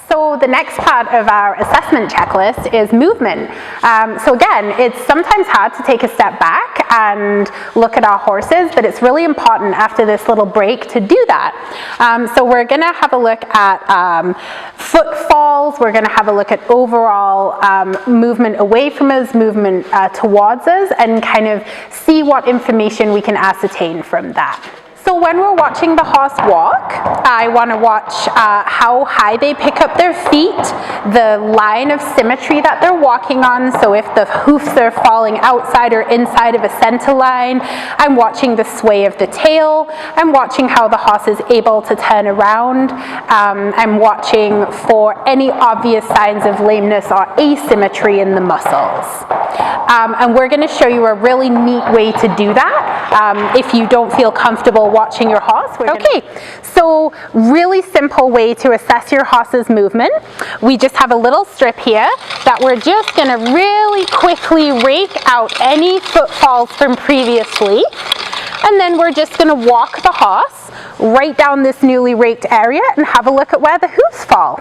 So the next part of our assessment checklist is movement. So again, it's sometimes hard to take a step back and look at our horses, but it's really important after this little break to do that. So we're going to have a look at footfalls, we're going to have a look at overall movement away from us, movement towards us, and kind of see what information we can ascertain from that. So when we're watching the horse walk, I want to watch how high they pick up their feet, the line of symmetry that they're walking on, so if the hoofs are falling outside or inside of a center line. I'm watching the sway of the tail. I'm watching how the horse is able to turn around. I'm watching for any obvious signs of lameness or asymmetry in the muscles. And we're going to show you a really neat way to do that if you don't feel comfortable watching your horse. Okay, so really simple way to assess your horse's movement. We just have a little strip here that we're just going to really quickly rake out any footfalls from previously, and then we're just going to walk the horse right down this newly raked area and have a look at where the hoofs fall.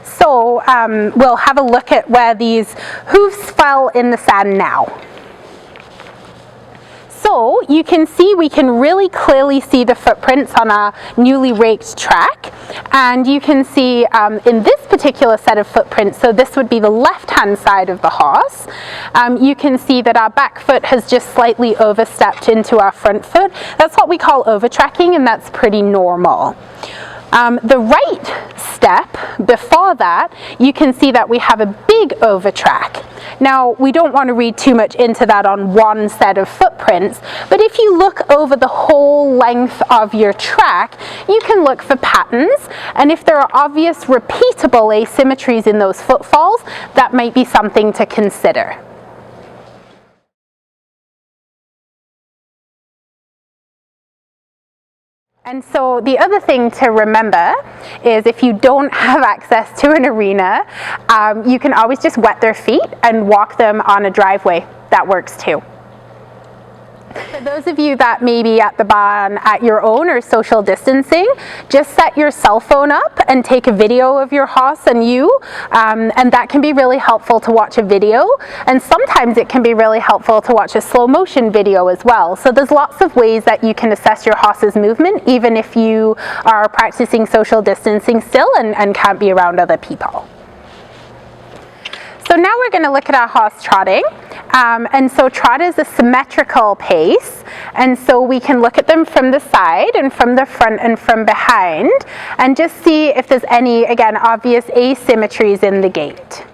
So we'll have a look at where these hoofs fell in the sand now. So you can see, we can really clearly see the footprints on our newly raked track, and you can see in this particular set of footprints, so this would be the left-hand side of the horse, you can see that our back foot has just slightly overstepped into our front foot. That's what we call overtracking, and that's pretty normal. The right step before that, you can see that we have a big overtrack. Now, we don't want to read too much into that on one set of footprints, but if you look over the whole length of your track, you can look for patterns, and if there are obvious repeatable asymmetries in those footfalls, that might be something to consider. And so the other thing to remember is if you don't have access to an arena, you can always just wet their feet and walk them on a driveway. That works too. For those of you that may be at the barn at your own or social distancing, just set your cell phone up and take a video of your horse and you, and that can be really helpful to watch a video, and sometimes it can be really helpful to watch a slow motion video as well. So there's lots of ways that you can assess your horse's movement even if you are practicing social distancing still and can't be around other people. So now we're going to look at our horse trotting, and so trot is a symmetrical pace, and so we can look at them from the side and from the front and from behind and just see if there's any, again, obvious asymmetries in the gait.